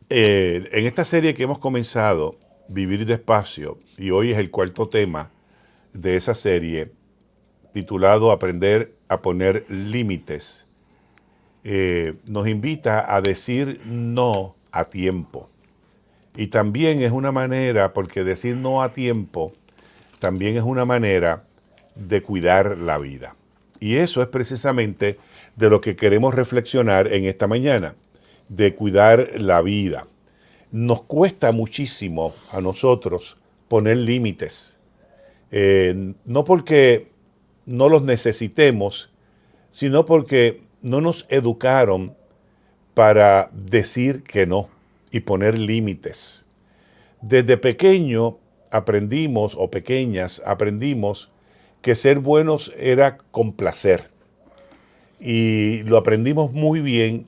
En esta serie que hemos comenzado, Vivir Despacio, y hoy es el cuarto tema de esa serie, titulado Aprender a poner límites, nos invita a decir no a tiempo. Y también es una manera, porque decir no a tiempo, también es una manera de cuidar la vida. Y eso es precisamente de lo que queremos reflexionar en esta mañana, de cuidar la vida. Nos cuesta muchísimo a nosotros poner límites. No porque no los necesitemos, sino porque no nos educaron para decir que no y poner límites. Desde pequeño aprendimos, o pequeñas aprendimos, que ser buenos era complacer. Y lo aprendimos muy bien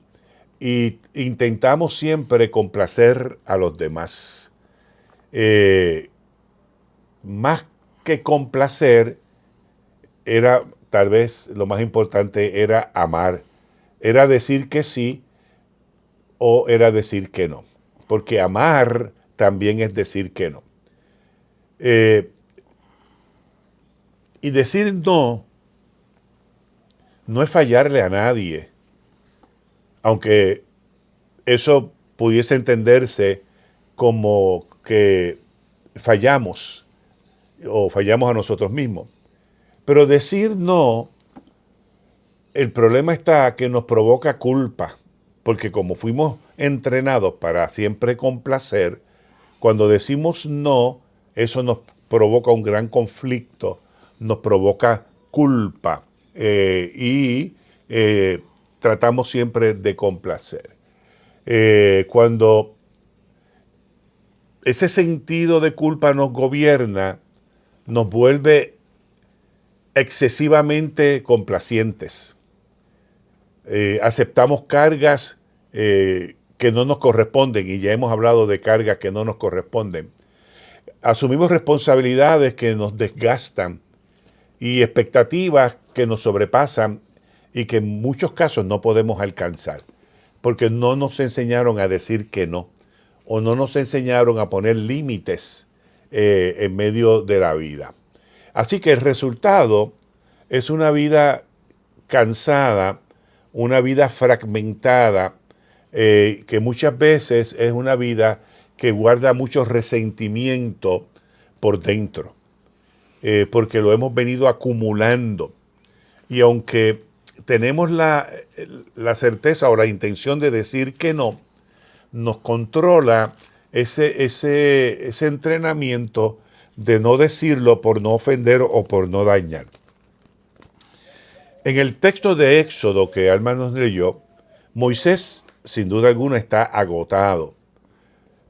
y intentamos siempre complacer a los demás. Eh, Más que complacer, era tal vez lo más importante era amar. Era decir que sí o era decir que no. Porque amar también es decir que no. Eh, y decir no no es fallarle a nadie, aunque eso pudiese entenderse como que fallamos o fallamos a nosotros mismos. Pero decir no, el problema está que nos provoca culpa, porque como fuimos entrenados para siempre complacer, cuando decimos no, eso nos provoca un gran conflicto, nos provoca culpa y tratamos siempre de complacer. Cuando ese sentido de culpa nos gobierna, nos vuelve excesivamente complacientes. Aceptamos cargas que no nos corresponden, y ya hemos hablado de cargas que no nos corresponden. Asumimos responsabilidades que nos desgastan y expectativas que nos sobrepasan y que en muchos casos no podemos alcanzar, porque no nos enseñaron a decir que no, o no nos enseñaron a poner límites en medio de la vida. Así que el resultado es una vida cansada, una vida fragmentada, que muchas veces es una vida que guarda mucho resentimiento por dentro, porque lo hemos venido acumulando. Y aunque tenemos la certeza o la intención de decir que no, nos controla ese entrenamiento de no decirlo por no ofender o por no dañar. En el texto de Éxodo que Alma nos leyó, Moisés, sin duda alguna, está agotado.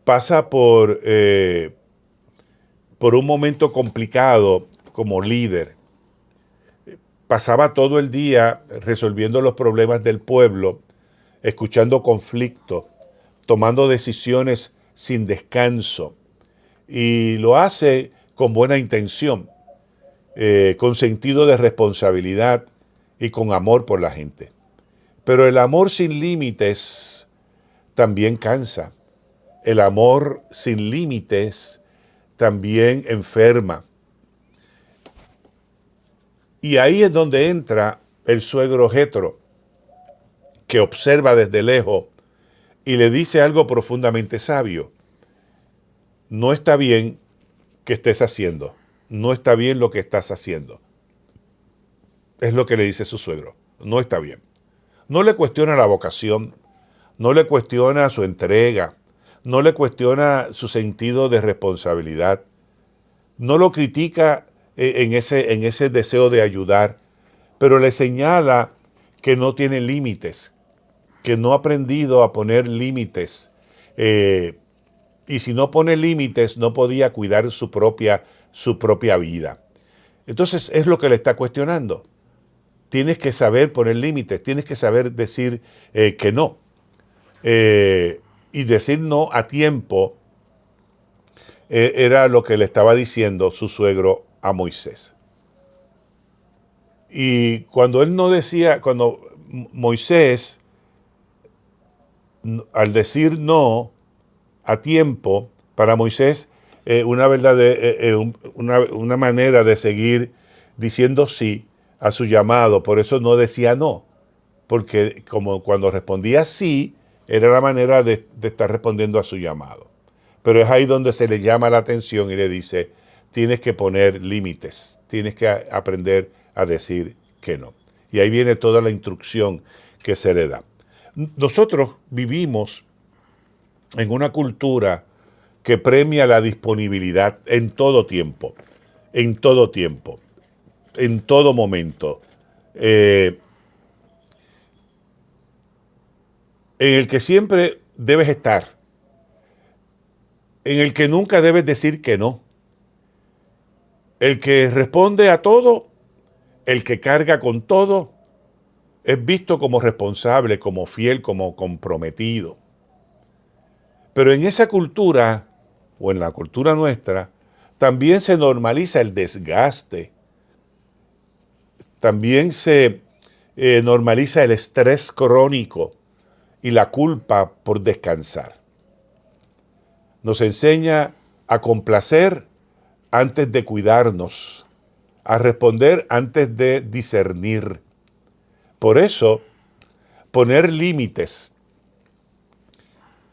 Pasa por un momento complicado como líder. Pasaba todo el día resolviendo los problemas del pueblo, escuchando conflictos, tomando decisiones sin descanso. Y lo hace con buena intención, con sentido de responsabilidad y con amor por la gente. Pero el amor sin límites también cansa. El amor sin límites también enferma. Y ahí es donde entra el suegro Jetro, que observa desde lejos y le dice algo profundamente sabio. No está bien que estés haciendo. No está bien lo que estás haciendo. Es lo que le dice su suegro. No está bien. No le cuestiona la vocación, no le cuestiona su entrega, no le cuestiona su sentido de responsabilidad, no lo critica en ese deseo de ayudar, pero le señala que no tiene límites, que no ha aprendido a poner límites. Y si no pone límites, no podía cuidar su propia vida. Entonces es lo que le está cuestionando. Tienes que saber poner límites, tienes que saber decir que no. Y decir no a tiempo era lo que le estaba diciendo su suegro a Moisés. Y cuando él no decía, cuando Moisés, al decir no, a tiempo, para Moisés, una manera de seguir diciendo sí a su llamado. Por eso no decía no, porque como cuando respondía sí, era la manera de estar respondiendo a su llamado. Pero es ahí donde se le llama la atención y le dice, tienes que poner límites, tienes que aprender a decir que no. Y ahí viene toda la instrucción que se le da. Nosotros vivimos en una cultura que premia la disponibilidad en todo tiempo, en todo tiempo, en todo momento, en el que siempre debes estar, en el que nunca debes decir que no, el que responde a todo, el que carga con todo, es visto como responsable, como fiel, como comprometido. Pero en esa cultura, o en la cultura nuestra, también se normaliza el desgaste, también se normaliza el estrés crónico y la culpa por descansar. Nos enseña a complacer antes de cuidarnos, a responder antes de discernir. Por eso, poner límites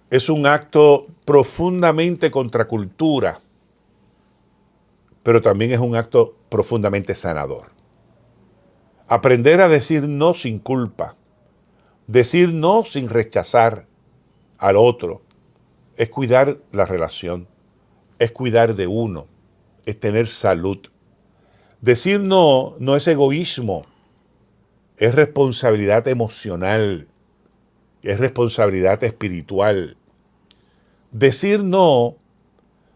es un acto profundamente contracultura, pero también es un acto profundamente sanador. Aprender a decir no sin culpa, decir no sin rechazar al otro, es cuidar la relación, es cuidar de uno, es tener salud. Decir no no es egoísmo, es responsabilidad emocional, es responsabilidad espiritual. Decir no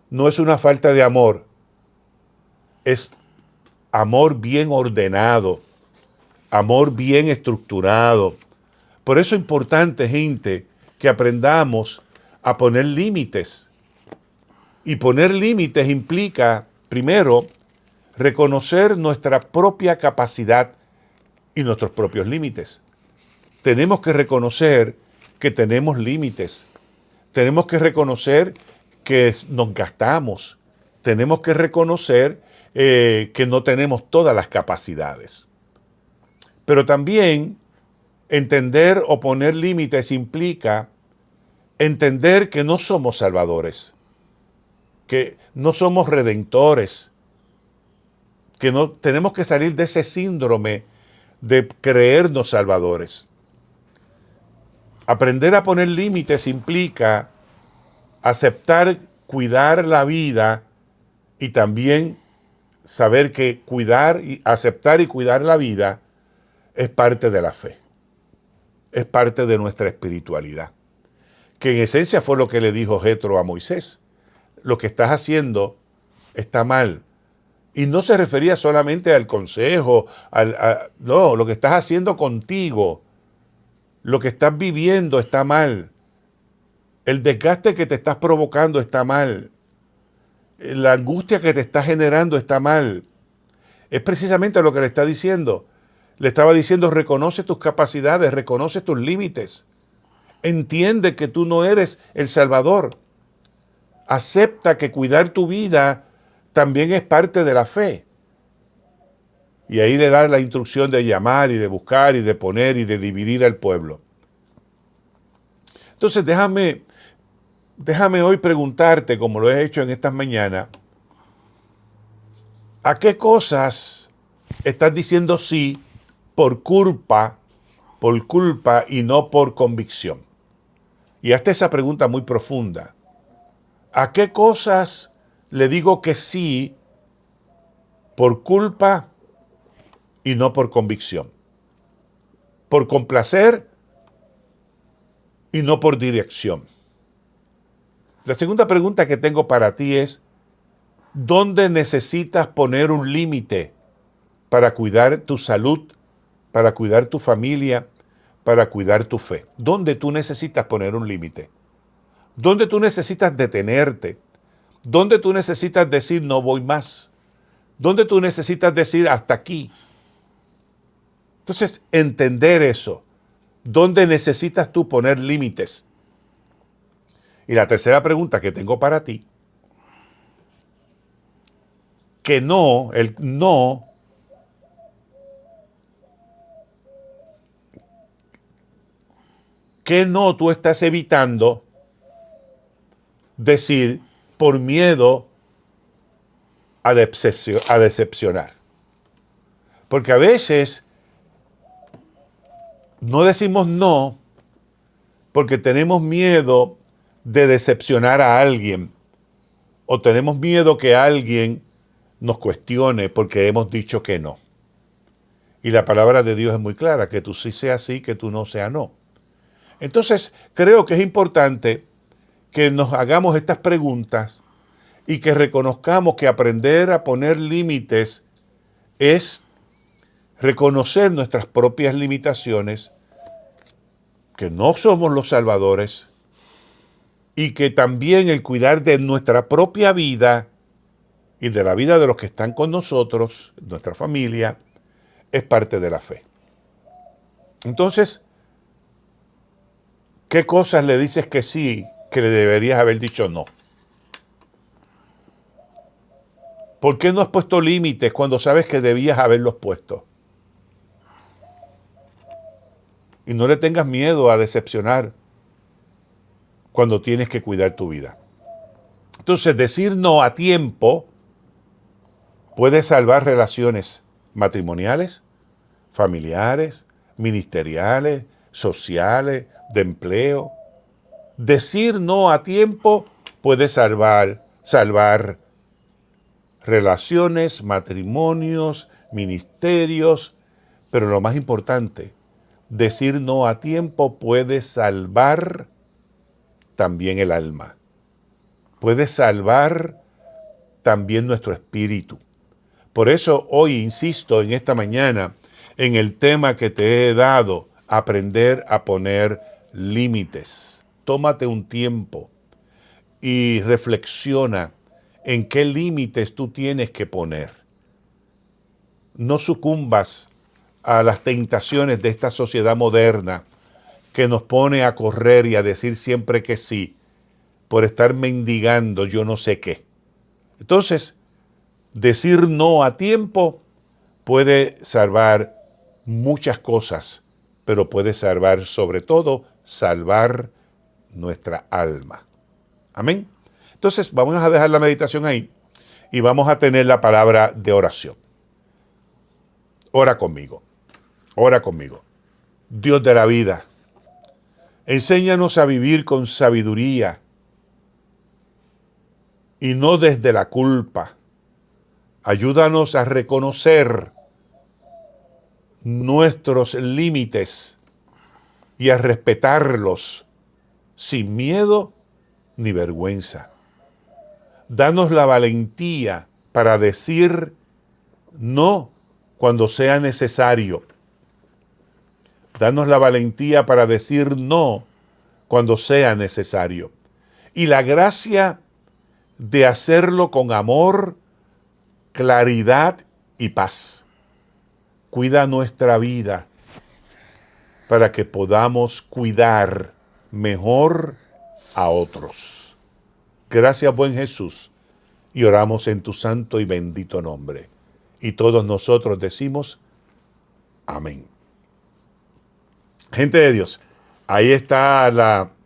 no es una falta de amor, es amor bien ordenado, amor bien estructurado. Por eso es importante, gente, que aprendamos a poner límites. Y poner límites implica, primero, reconocer nuestra propia capacidad y nuestros propios límites. Tenemos que reconocer que tenemos límites. Tenemos que reconocer que nos gastamos. Tenemos que reconocer que no tenemos todas las capacidades. Pero también entender o poner límites implica entender que no somos salvadores, que no somos redentores, que no tenemos que salir de ese síndrome de creernos salvadores. Aprender a poner límites implica aceptar, cuidar la vida y también saber que aceptar y cuidar la vida es parte de la fe, es parte de nuestra espiritualidad, que en esencia fue lo que le dijo Jetro a Moisés. Lo que estás haciendo está mal. Y no se refería solamente al consejo, no, lo que estás haciendo contigo, lo que estás viviendo está mal. El desgaste que te estás provocando está mal. La angustia que te está generando está mal. Es precisamente lo que le está diciendo. Le estaba diciendo, reconoce tus capacidades, reconoce tus límites. Entiende que tú no eres el Salvador. Acepta que cuidar tu vida también es parte de la fe. Y ahí le da la instrucción de llamar y de buscar y de poner y de dividir al pueblo. Entonces déjame hoy preguntarte, como lo he hecho en estas mañanas, ¿a qué cosas estás diciendo sí por culpa y no por convicción? Y hazte esa pregunta muy profunda. ¿A qué cosas le digo que sí por culpa y no por convicción? Por complacer y no por dirección. La segunda pregunta que tengo para ti es, ¿dónde necesitas poner un límite para cuidar tu salud, para cuidar tu familia, para cuidar tu fe? ¿Dónde tú necesitas poner un límite? ¿Dónde tú necesitas detenerte? ¿Dónde tú necesitas decir no voy más? ¿Dónde tú necesitas decir hasta aquí? Entonces, entender eso. ¿Dónde necesitas tú poner límites? Y la tercera pregunta que tengo para ti, que no, el no, que no tú estás evitando decir por miedo a decepcionar. Porque a veces no decimos no porque tenemos miedo de decepcionar a alguien o tenemos miedo que alguien nos cuestione porque hemos dicho que no. Y la palabra de Dios es muy clara, que tú sí seas sí, que tú no seas no. Entonces, creo que es importante que nos hagamos estas preguntas y que reconozcamos que aprender a poner límites es reconocer nuestras propias limitaciones, que no somos los salvadores y que también el cuidar de nuestra propia vida y de la vida de los que están con nosotros, nuestra familia, es parte de la fe. Entonces, ¿qué cosas le dices que sí, que le deberías haber dicho no? ¿Por qué no has puesto límites cuando sabes que debías haberlos puesto? Y no le tengas miedo a decepcionar cuando tienes que cuidar tu vida. Entonces, decir no a tiempo puede salvar relaciones matrimoniales, familiares, ministeriales, sociales, de empleo. Decir no a tiempo puede salvar relaciones, matrimonios, ministerios, pero lo más importante, decir no a tiempo puede salvar también el alma. Puede salvar también nuestro espíritu. Por eso hoy insisto en esta mañana en el tema que te he dado, aprender a poner límites. Tómate un tiempo y reflexiona en qué límites tú tienes que poner. No sucumbas a las tentaciones de esta sociedad moderna que nos pone a correr y a decir siempre que sí, por estar mendigando yo no sé qué. Entonces, decir no a tiempo puede salvar muchas cosas, pero puede salvar sobre todo, salvar nuestra alma. Amén. Entonces, vamos a dejar la meditación ahí y vamos a tener la palabra de oración. Ora conmigo. Ora conmigo. Dios de la vida, enséñanos a vivir con sabiduría y no desde la culpa. Ayúdanos a reconocer nuestros límites y a respetarlos sin miedo ni vergüenza. Danos la valentía para decir no cuando sea necesario. Danos la valentía para decir no cuando sea necesario. Y la gracia de hacerlo con amor, claridad y paz. Cuida nuestra vida para que podamos cuidar mejor a otros. Gracias, buen Jesús, y oramos en tu santo y bendito nombre. Y todos nosotros decimos amén. Gente de Dios, ahí está la